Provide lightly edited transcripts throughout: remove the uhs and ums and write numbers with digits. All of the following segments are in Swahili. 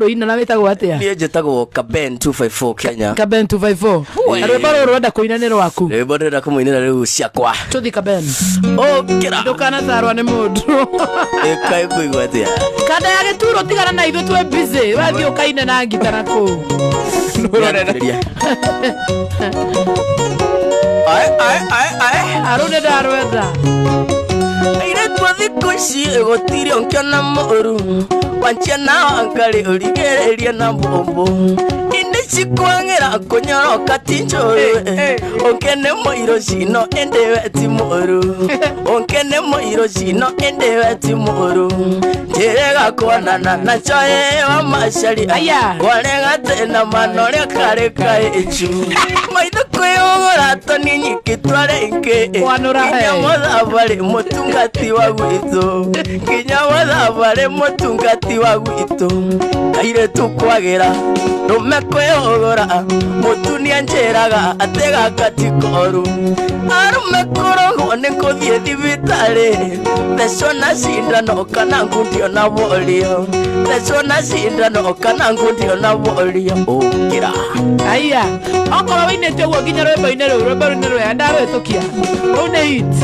Roina na wetagwo atia? Niĩ njĩtagwo Kaben 254 Kenya. Kaben 254. Rwĩmbo rũrũ rwenda kũinanĩra rwaku. Rwĩmbo rwenda kũmũinĩra rĩu ciakwa. Tũthi Kaben. Ũkĩra. Ndũkanatarwo nĩ mũndũ. Ĩka ĩkũigua atĩa? Kanda ya gĩturo tigana na ithuĩ twĩ busy. Wathiĩ ũkaine na ngita na kũu. Arũnĩ ndarwenda. Airĩtu a thikũ ici gũtirĩ ũngĩona mũru. Wanjia nao angarĩ ũrigĩrĩria na mbombo. Indi cikwang'ĩra kũnyoroka ti njũĩ. Ũngene mũiro cino ĩndĩ we ti mũru. Ũngene mũiro cino ĩndĩ we ti mũru. Njĩrĩga kuonana na coĩ wa macari. Warega tena manorĩa karĩ kaĩnju. Maitho kwĩũgũra toni nyingĩ twarĩngĩ. Nginya mũthabarĩ mũtungati wa gwitũ. Nginya mũthabarĩ mũtungati wa gwitũ. Kairĩtu kwagĩra rũme kwĩũgũra. Mũtunia njĩraga atĩ gaka ti koru. Arũme kũrogwo nĩ kũthiĩ thibitarĩ. Thecwo na cindano kana ngundio na polio. Thecwo na cindano kana ngundio na polio. Ũkĩra. Aya, okorwo wĩinĩte ũguo nginya rwĩmbo-inĩ rũrĩa ndarwĩtũkia. Rũu nĩ hit.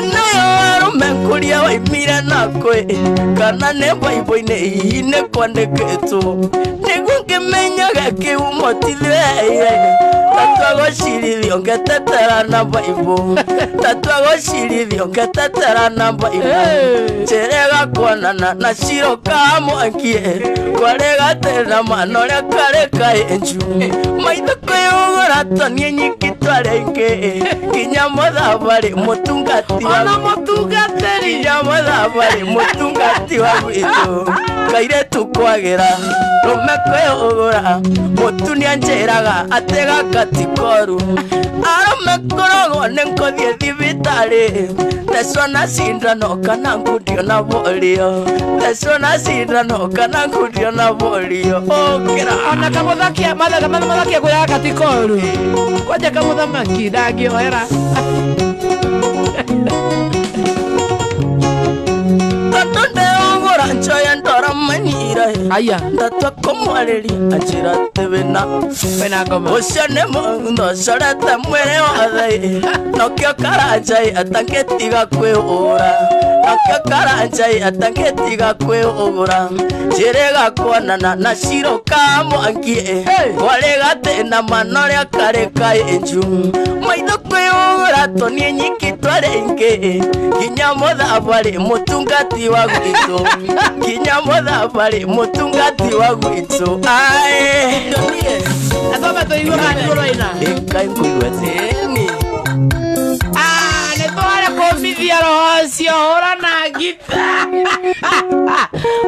Nayo arũme kũria waimire na kwĩ. Kana nĩ Bible-inĩ hihi nĩ kwandĩkĩtwo. Nĩguo ngĩmenyaga kĩhumo ti thĩ. Tatwagũcirithio ngĩtetera na Bible. Tatwagũcirithio ngĩtetera na Bible. Njĩrĩga kuonana na ciro ka mwangie. Kwarĩga tena manorĩa karĩ kaĩnju. Maitho kwĩũgũra toni nyingĩ twarĩngĩ. Nginya mũthabarĩ mũtungati wa mũtungatĩri. Nginya mũthabarĩ mũtungati wa gwitũ. Kairĩtu kwagĩra rũme kwĩũgũra. Mũtunia njĩraga atĩ gaka ti koru. Arũme kũrogwo nĩ kũthiĩ thibitarĩ. Thecwo na cindano kana ngundio na polio. Thecwo na cindano kana ngundio na polio. Ũkĩra. Ona kamũthakia mathakia kwĩra gaka ti koru. Kwanja kamũthamaki ndangĩoera. Njoya ndora manyira. Aya. Ndatwa kũmwarĩria anjĩra atĩ wĩna ngoma. Ũcio nĩ mũndũ ũcorete mwĩrĩ wothe. Nokĩo karanjai atangĩtiga kwĩũra. Nokĩo karanjai atangĩtiga kwĩũra. Njĩrĩga kuonana na ciro ka mwangie. Kwarĩga tena manorĩa karĩ kaĩnju. Maitho kwĩũra toni nyingĩ twarĩngĩ. Nginya mũthabarĩ mũtungati wa gwitũ. Nginya mũthabarĩ mũtungati wa gwitũ. Aĩ. Nathome tũigua handũ roina. Ĩka ĩkũigua tĩni. Nĩ tware kũmithia roho cio hũra na ngita.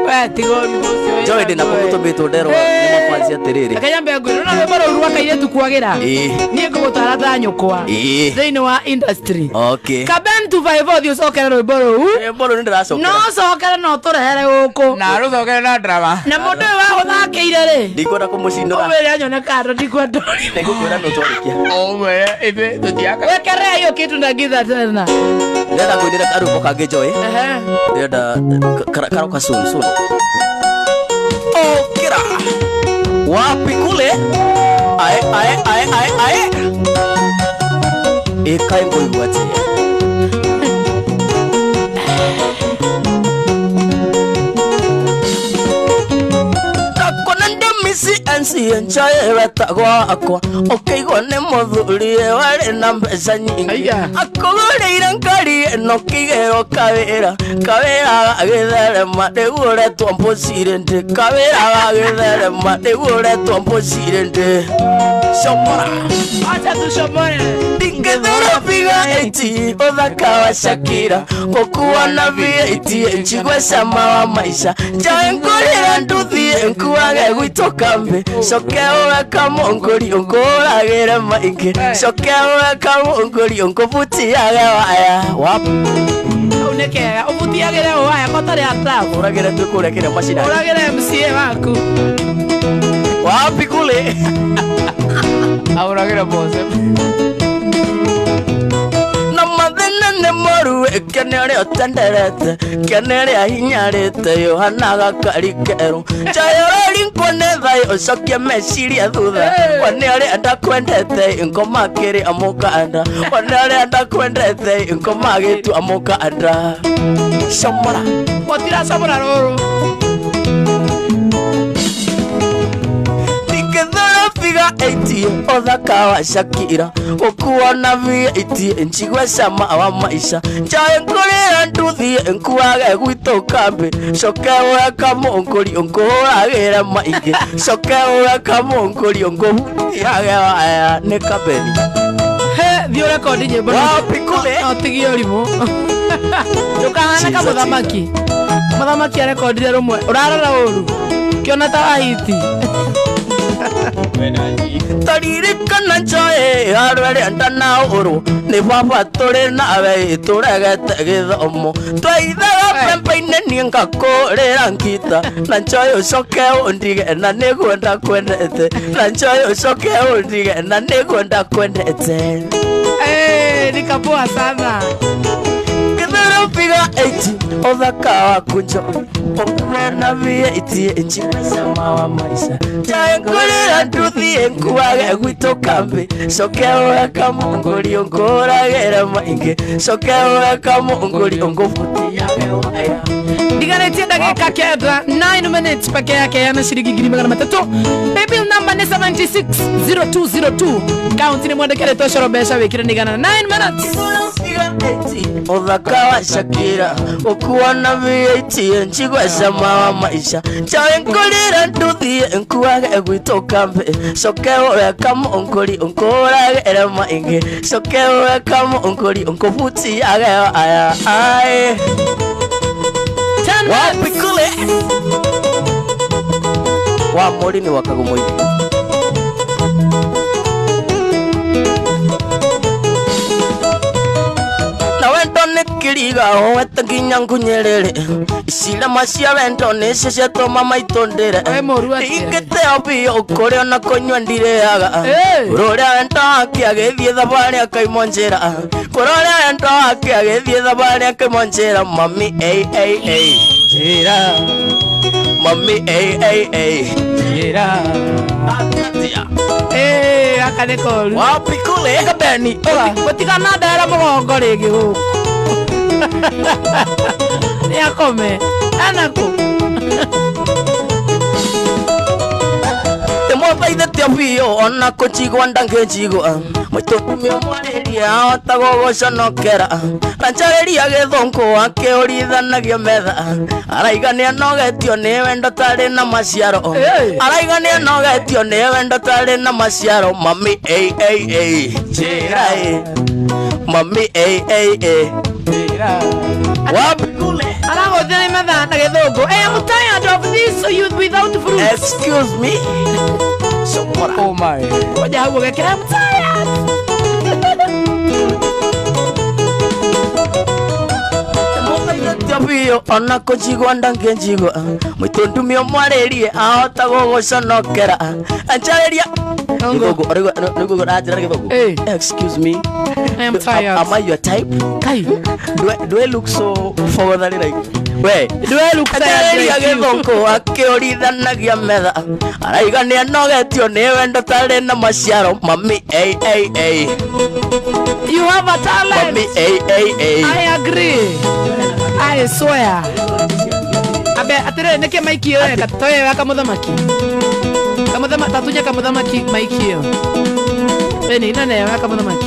We tiga ũrimũ ũcio. Njoĩ ndĩ na mũtũmĩtwo nderwo nĩ mafansi atĩrĩrĩ. Reke nyambe ngwĩre ona rwĩmbo rũu rwa kairĩtu kwagĩra. Niĩ ngũgũtara ta nyũkwa. Thĩinĩ wa industry. Okay. Kaben 254 thiĩ ũcokere rwĩmbo rũu. Rwĩmbo rũu nĩndĩracokera. No ũcokere no tũrehere gũkũ. Na rũcokere na drama. Na mũndũ ũyũ wagũthakĩire rĩ. Ndikwenda kũmũcinũra. Ũmwĩre anyone kando ndikwenda. Nĩngũkwĩra nũ twarĩkia. Ũmwe ĩbe tũtiaka. Wekerea hiyo kitu na ngitha tena. Ndĩrenda kũinĩra karũmbo kangĩ njoĩ. Ndĩrenda karoka soon. Ũkĩra. Wapi kule? Ae. Ĩka ĩkũigua atĩa? Nsiye nchaye wetagwa akwa. Ũkĩigua nĩ mũthuri warĩ na mbeca nyingĩ. Akũgũrĩire ngari ĩno kĩgero kawĩra. Kawĩra gagĩtherema nĩguo ũretwo mbũcirĩndĩ. Kawĩra gagĩtherema nĩguo ũretwo mbũcirĩndĩ. Cokora. Acha tushomore. Ndingĩthura V8 ũthaka wa Shakira. Gũkuua na V8 njigwe cama wa maica. Njoĩ ngũrĩra nduthi nkuage gwitũ kambĩ. Coke ũwe kamũngũri ũngũragĩre maingĩ. Coke ũwe kamũngũri ũngũbutiage waya. Hau nĩ kega ũbutiagĩre waya matarĩ atabu. Ũragĩre twĩkũrĩa kĩrĩa macindano. Ũragĩre MCA waku. Wapi kule? Auragĩre boss. Na mathĩna nĩ mũru kene ũrĩa ũtenderete kene ũrĩa hinyarĩte Yohana gakari kerũ Chayorinkwo nĩ thayũ ũcokie meciria thutha Wane ũrĩa ndakwendete ngoma kĩrĩ amũkanda Wane ũrĩa ndakwendete ngoma gĩtu amũkanda Somora Gũtira somora rũrũ Figa 80 othaka wa Shakira ukuona V80 nchigwe sama wa maisha chae nkurira nduthi nkuage gwito kambe cokewe kamongori onkoragera mainge cokewe kamongori ongohutiage aya ne kabeni he thio record nyimbo wapikule otigio rimo yokana kama muthamaki arekordire rumwe urarara uru kiona ta hiti taririkana njoe harwere ndana uru ni baba turi nawe turegete githomo twaithaga pembe-inĩ niĩ ngakũrĩra ngita na njoe ũcoke ũndige na nĩguo ndakwendete na njoe ũcoke ũndige na nĩguo ndakwendete nikapoa sana Kithero figa 80 othaka waku njoe okuona V80 nchimesema wa maisha chae nkurira nduthi nkuage gwito kambi cokewe kamongori onkoragera maingi cokewe kamongori ongofutiage waya ndiganetie ndagika kenda 9 minutes peke yake yana shilingi 300 paybill number ni 760202 count ni mwandekere toshoro besha wekire ndigana 9 minutes othaka wa Shakira ukuona V80 nchigwe sama wa maisha chae nkurira nduthi nkuage gwito kambi cokewe kamongori onkoragera maingi cokewe kamongori ongofutiage waya ai wapikule wa mori ni wakagumoidi na wendo nĩ kĩriga wete nginya ngunyerere icira macia wendo nĩ ciatũma maitũ ndĩre ingĩteo biũ kũrĩ ona kũnyua ndirĩaga kũrũrĩa wendo wake agĩthiĩ thabarĩ akaimwo njĩra kũrũrĩa wendo wake agĩthiĩ thabarĩ akaimwo njĩra mami njĩra mami njĩra akanekoru wapikule kabeni gutigana ndara mugongo rigi guku yakome anako temothaithĩtie biũ ona kũnjigua ndangĩnjigua mũtũtumia mwarĩria ahota gũgũconokera ranjarĩria gĩthũngũ akĩũrithanagia metha araiga nĩanogetio nĩ wendo tarĩ na maciaro araiga nĩanogetio nĩ wendo tarĩ na maciaro mami njĩra mami njĩra wapikule aragũthĩra metha na gĩthũngũ I'm tired of this youth without fruit excuse me somora Oh my oja hau gĩkĩra I'm tired biũ ona kũnjigua ndangĩnjigua mũtũndumia mwarĩrie ahota gũgũconokera anjarĩria nĩguo ranjĩra gĩthũngũ excuse me I'm tired am I your type do I look so forward like we do I look anjarĩria gĩthũngũ akĩũrithanagia metha araiga nĩanogetio nĩ wendo tarĩ na maciaro mami you have a talent mami I agree I swear abe atere neke maiki yo katoye waka muthamaki tatunya kamuthamaki maiki yo beni nane waka muthamaki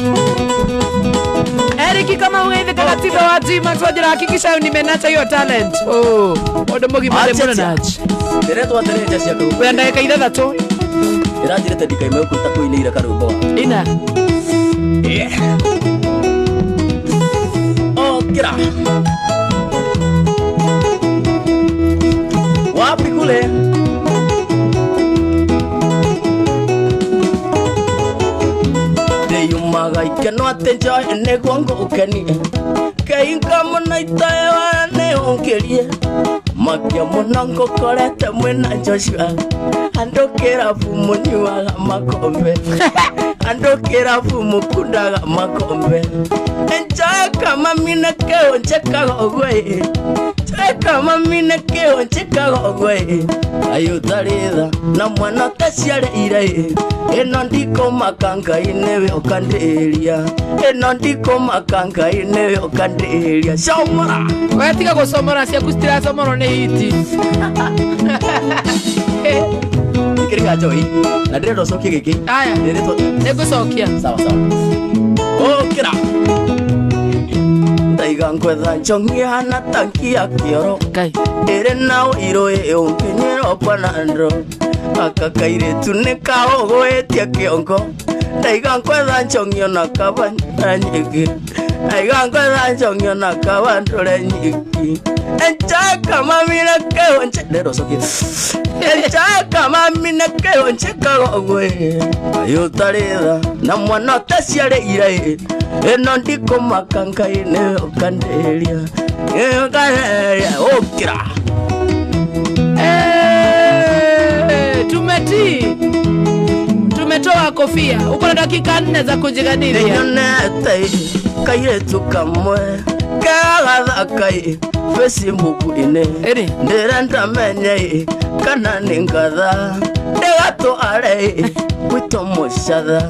Eriki kama ugeithe kagatiba wa tima twajira hakikisha nimenacha hiyo talent odo mogi mare mbona nachi ndiretwa tereja cia kugu wenda ndagika ithathatũ iranjirete ndikaime ukuta kuinira karumbo ina kira wapi kule deyumaga ikeno atenjo nĩguo ngũkenie keinga mũno itae wa nĩũngĩrie makia mũno ngũkorete mwĩna Joshua andũ kĩrabu mũnyuaga makombe andokera fumu kundaga makombe enjoy kama mina keo ncheka ogwe kama mina keo ncheka ogwe ayutarida na mwana tasiare ire eno ndiko makanga inewe okanderia eno ndiko makanga inewe okanderia somora wetiga gusomora cia kustira somoro ni hiti kirika joy na ndero sokie giki aya negucokia sawa okira ndaiga nkwetha nchongia na tankia kioro kai ere nao iroe onkenyero panandro akakaire tunekao goetia kiongo ndaiga nkwetha nchongio na kabanyiki ndaiga nkwetha nchongio na kabandore nyiki enchaka mamina keo nchedero sokie enchaka mamina keo nchekago gwe ayutarida na mwana tasiare ire eno ndiko makanga ine okanderia okira tumetoa kofia uko na dakika 4 za kujiganiria nyonete kaire tukamwe kagathakai Facebook ine ndirenda menye kana ningatha ndegatware gwito mucatha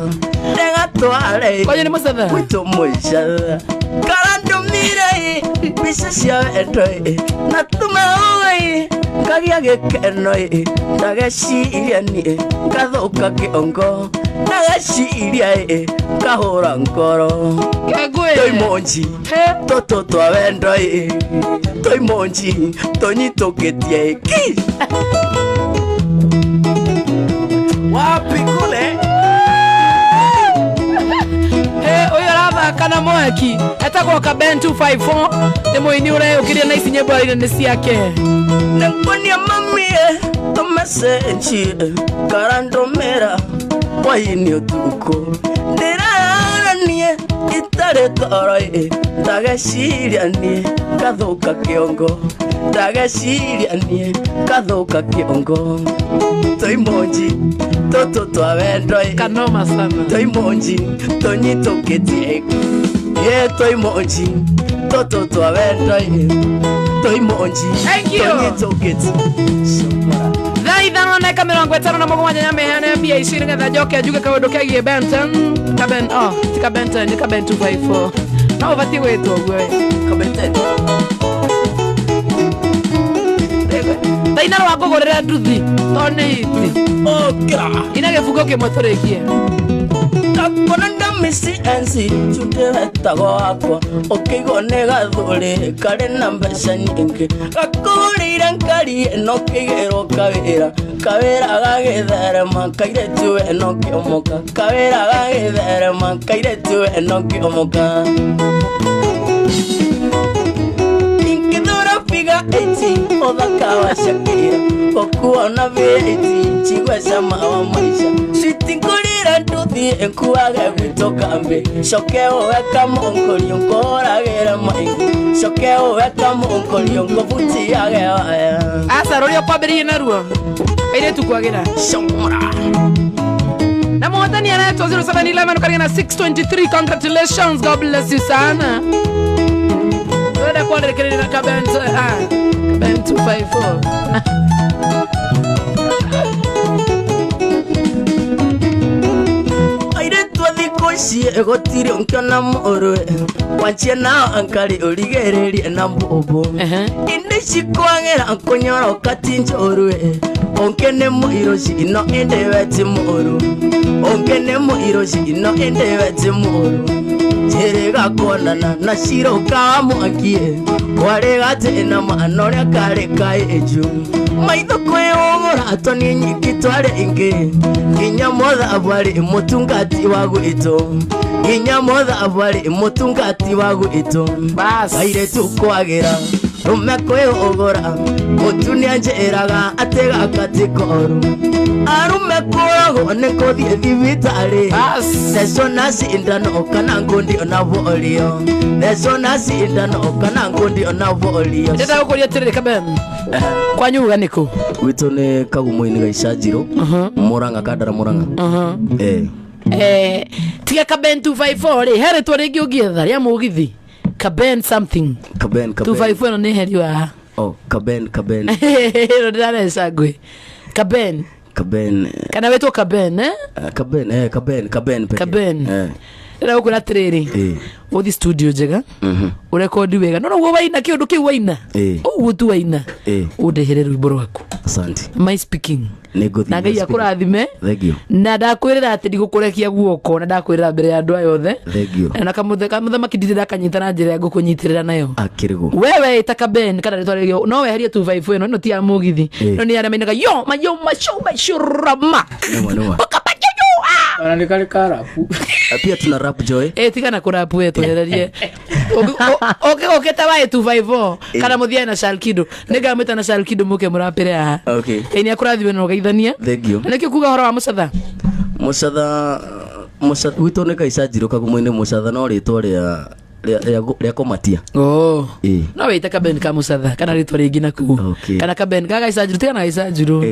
ndegatware kwaje ni mucatha gwito mucatha karandumire bisa cia wendo na tumeoi kagia gikeno ndageciria nie ngathuka kiongo ndageciria kahura ngoro toimonji toto twa wendo toimonji tonyitukitie ki wapi kule oyo rathaka mwaki etagwo Kaben 254 ni muini ure ukiria na ici nyimbo ire ciake nekunia mamie tomesenji karandomera waini utuko ndiraranie itare toroi ndageciria nie kathuka kiongo ndageciria nie kathuka kiongo toimonji toto twa wendo kanoma sana toimonji tonyitukitie ye toimonji toto twa wendo toimonji tonyitukitie Dhaidha neka 57 nyamehane mbia ishiringa za joke ajuke kawodo kagie Benton Kaben tika Benton ni Kaben 254 na ovati wetu ogwe Kabenten Dhaidha wako gorera nduthi tone hiti okira ina gefugo kemotorekie kakona ndamisi ensi chutewetago wakwa okigone gathuri kare na mbeca nyingi gakugurire nkari eno kigero kawira gagitherema kairetu eno kiomoka kawira gagitherema kairetu eno kiomoka inkidura figa 80 othakawa Shakira okuona V80 chigwesa mawa maisha sitingurira nduthi enkuage gwitoka mbe shokeo weka mongorio ngoragera maingi shokeo weka mongorio ngobuti yage aya asa rorio kwambiririe naruo ire tukwagira shomora na mwatani anaitwa 0711 kariga na 623 congratulations god bless you sana Wada kwa rekereni na Kaben 254 Kosi egotiri onkana morwe wachie na ankari oligererie na bobo inde chikwangera ankonyora okatinjo orwe onkene mo iroshi ino inde weti moru onkene mo iroshi ino inde weti moru jerega konana na shiro kamo akie wale gate na manore kare kai eju maitho kwe omora atoni nyikitware inge inyamotha abwari mutungati wagu ito inyamotha abwari mutungati wagu ito bas aire tukwagira rumekwe ogora mutunia njeraga atega katikoru arumekwo neko thibitari nesonasi indano kana ngondi onavorio nesonasi indano kana ngondi onavorio ndeta gukuria tirire Kaben kwanyuga niko witone kagumoini gaicajiro muranga kadara muranga tiga Kaben 254 ri here to ringi ungietha ria mugithi Kaben something Kaben 254 no ni heri wa Kaben no ndaresa ngui Kaben kana wetwo Kaben Kaben era ukura training uthi studio njega urekodi wega no wo waina kiundu kiu waina ugu tu waina undehere rwimbo rwaku asante my speaking na ngai akurathime thank you na ndakwirira ati ndigukurekia guoko na ndakwirira mbere ya andu ayothe thank you na kamuthe makindithira kanyita na njira ngukunyitirira nayo akirigo wewe itaka Ben kana ritwarerio no weherie 254 ino ti ya mugithi no ni ara menaga yo mashurama Ana nikali karapu. Pia tuna rap Joy. Tigana kurapu wetu hererie. Okay tawaye 254 kana muthia na Shalkido. Nega meta na Shalkido muke murapere ha. Okay. Ni akurathi no gaithania. Thank you. Niki kuga horo wa Mucatha. Mucatha wito ne kaisajiro kagumwene Mucatha no ritwa ria komatia. No wita Kaben ka Mucatha kana ritwa ringi naku. Kana Kaben gaga isajiro tigana isajiro.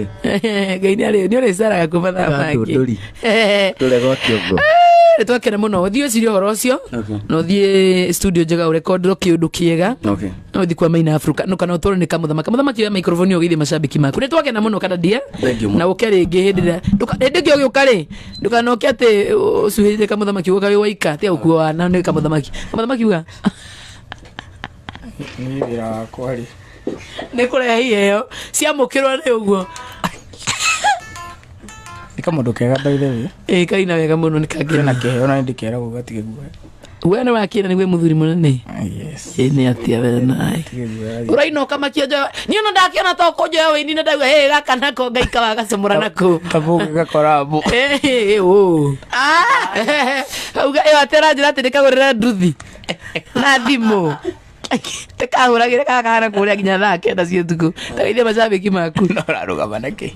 Gaini ari ni ore sara gakumatha mangi. Tule gwa kiongo. Twakena muno thio cirio horo ucio no thie studio njega urekodro kiundu kiega no thi kwa maina Africa no kana utore ni kamuthamaki ya microphone ugithi mashabiki maku ni twakena muno kana dia na ukere ingi hindira ndigi ugiukari ndukanoke ati usuhirire kamuthamaki ugawe waika ti ukuwa na ni kamuthamaki uga ni wira kwari ni kure hiyo ciamukirwa ni uguo Nikamundu kega by the way. Kaina wega muno nikagira na keheo na ndikera gugatige guoya. We na wakira ni we muthuri munene. Yes. Ni atia we nai. Uraino kama kioja. Ni no ndakiona to koja we ni ndagwa gaka nako ngaika wagacemura nako. Tabuga gakorabu. Uga atera njira ati ndikagurira nduthi. Na thimo. Tekahuragira kakana kuria ginya thake na cietuku taithia mashabiki maku ararugama nake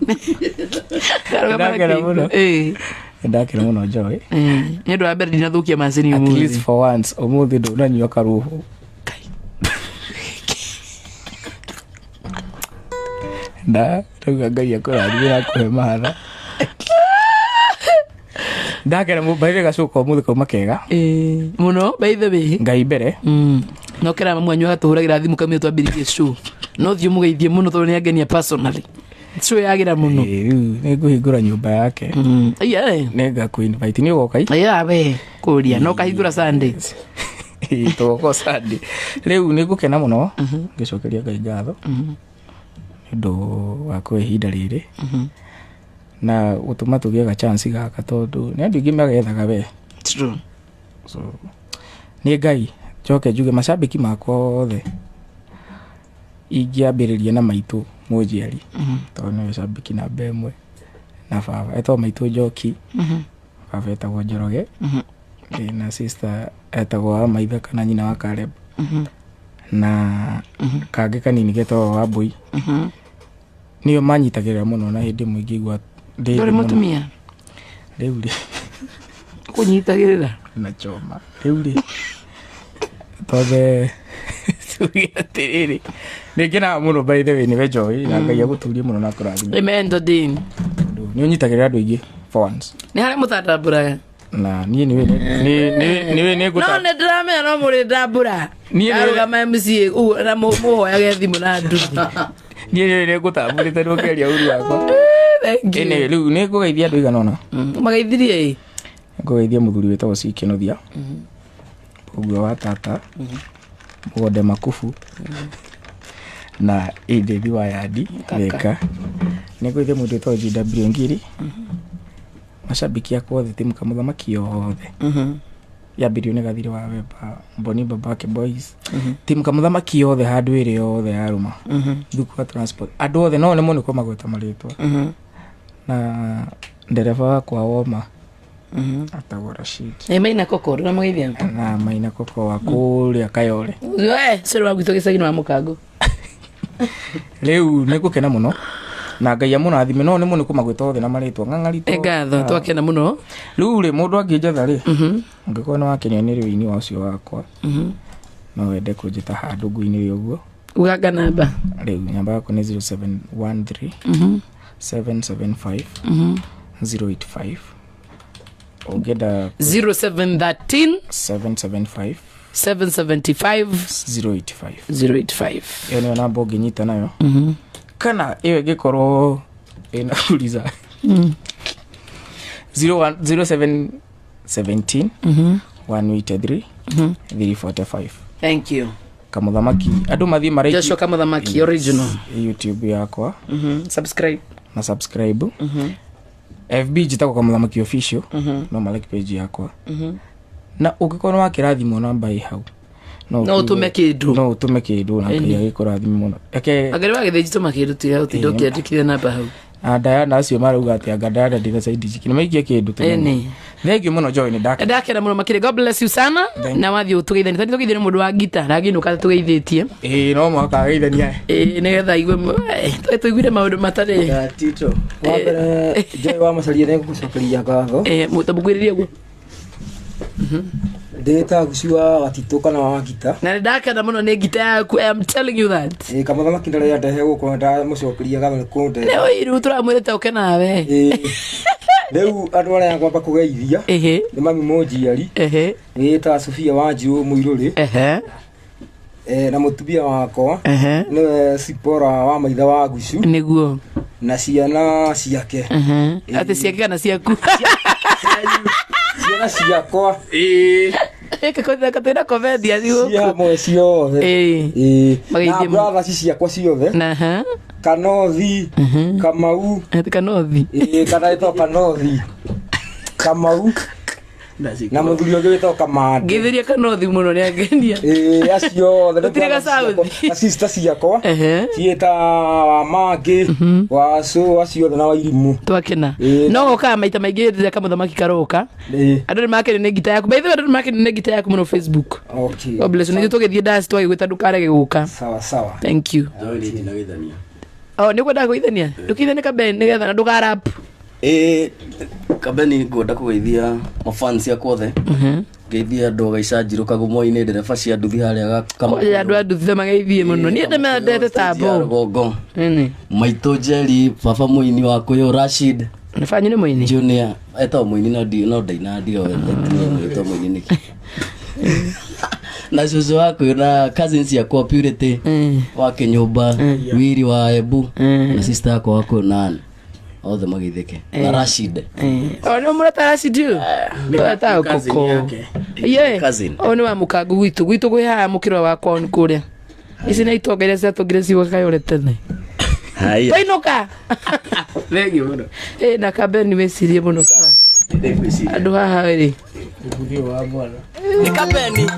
ndakira muno Joy ni ndo abere dinathukia macini at least for once umuthi ndo nanyua karuhu da tuga ngai akurathira kuhe mahatha ndakira mubaire gacuka umuthi kauma kega muno by the way ngai mbere no kera mwanyu atuhuragira thimu kamio twambiririe show no thiu mugeithie muno to ni agenia personally show yagira muno ni nguhingura nyumba yake nega ku invite ni ugoka we kuria no kahingura Sunday toko Sunday riu ni ngukena muno ngicokeria ngai ngatho ndo wako ihinda riri na utuma tugiega chance gaka tondu ni andu ingi magethaga we true so ni ngai choke juge mashabiki makwa othe ingiambiriria na maitu mujiari tondu ni shabiki na bemwe na baba eto maitu Njoki baba etagwo Njoroge na sister etagwo Maitha kana nyina wa Caleb na kage kanini getagwo Wambui niyo manyitagirira muno na hindi mwingi gwa ndore mutumia riu kunyitagirira na choma riu tobe suyatiriri nikina muno by the way ni we Joy na ngai aguturie muno na kurathima amen din ni unyitagirira andu ingi for once ni hari mutatambura na ni we guta no ne drama no muri ndambura ni arugama MC na muhoya gethimu na nduthi ni gutambura ru keria uru wako ene riu ni kugeithia andu iganona magaithirie kugeithia muthuri wetagwo Cikinothia uguo wa tata Mugonde Makufu na Idethi wa Yadi weka niguithe mundu wetagwo GW Ngiri mashabiki akwa othe timu kamuthamaki yothe yambirio ni gathiri wa Wemba Mboni Babake Boys timu kamuthamaki yothe handu iri yothe yaruma thuku wa transport andu othe no nimo niko magweta maritwa na ndereva wakwa Woma atagwo Rashid Maina Koko na mugeithia na Maina Koko wa kuria Kayole sero wagwito gicagi wa Mukango riu nikukena muno na ngai amunathime no nimo niko magweta othe na maritwa ng'ang'arito ngatho twakena muno riu ri mundu angijetha ri ngikona wakenio ni riu-ini wa ucio wakwa no wende kunjita handu nguini ri uguo ugaga namba riu namba yako ni 0713 775 085 ongeda 0713 775 775 085 iyo ni namba unginyita nayo kana iwe gikorwo ina uliza 0717 183 345. Thank you. Kamuthamaki andu mathi mareki Joshua Kamuthamaki original YouTube yakwa subscribe na subscribe FB jitako Kamuthamaki official no malike page yakwa na ugikorwo wakirathimo namba i hau no tume kindu na kia gikorathimo muno agere wagithejito makindu tira utindo kiandikire namba hau Diana acio marauga ati Diana ndina saidi jiki nimaikia kindu thank you muno join ndakera muno makire. God bless you sana na wathi utugeithani tani tugeithani mundu wa gita raginuka tugeithitie no mwaka geithania nigetha igwe tuiguire maundu matari tito wabere joy wa masalia ne gucokeria ngatho mutabugwiririe guo ndeta guciwa gatito kana wa gita na ndakera muno ne gita yaku. I am telling you that Kamuthamaki ndare ya ndehe guko nda mucokeria ngatho kunde leo iru turamwirete uke nawe Leu andu aria ngwamba kugeithia ni mami Monjiari ta Sofia Wanjiru Muiruri na mutubia wakwa niwe Sipora wa maitha wa Gucu niguo na ciana ciake ati ciake kana ciaku ciana ciakwa Kaka katena komedia cio cia mwe ciothe na brother ciakwa ciothe na Kanothi Kamau Kanothi kana ito Kanothi Kamau na muthuri ungi witwa Kamande ngitheria Kanothi muno ni angenia acio tutiga sauthi na sister ciakwa cieta Mangi Wacu acio na Wairimu twakena no goka maita maingi rira Kamuthamaki karoka andu ni makene ne gita yaku by the way andu ni makene ne gita yaku muno Facebook. Okay, God bless you. Ni tugithie dance twagigwita ndukarege guka sawa thank you ni kwenda kuithania ndukithania kabe nigetha na ndukarap kabeni ngoda kugeithia mafans yakwa othe geithia ndoga icanjiruka gumo-ini ndereba cia nduthi haria kama andu a nduthi mageithie muno ni ndemendete tabo gongo maito Jerry baba muini wa kuyo Rashid nifanye ni muini junior eto muini no ndaina ndio eto muini niki na coco wako na cousins yakwa Purity wa Kinyumba Wiri wa Embu na sister yakwa wako nani othe magithike na Rashid no murata Rashid ni ata koko cousin ni wa mukangu gwitu gwi haya mukiro wakwa ni kuria ici ni itongereza tongirezi wakayo tene haya toinoka lengi muno na kabeni wesirie muno sala andu haha wiri ndio wa mwana ni kabeni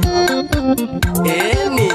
ni